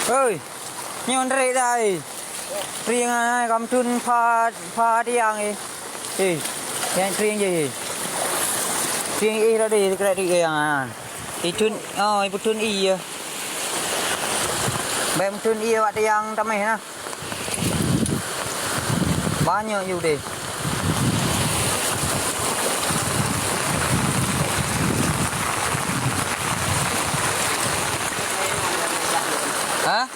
ơi nhon đây đây riêng ai cầm chun pha đi ăn gì riêng gì riêng y ra đi cái đi à thì chun ơi bút chun y bem chun y bạn đi ăn tao mày ha bao nhiêu nhiều đi hả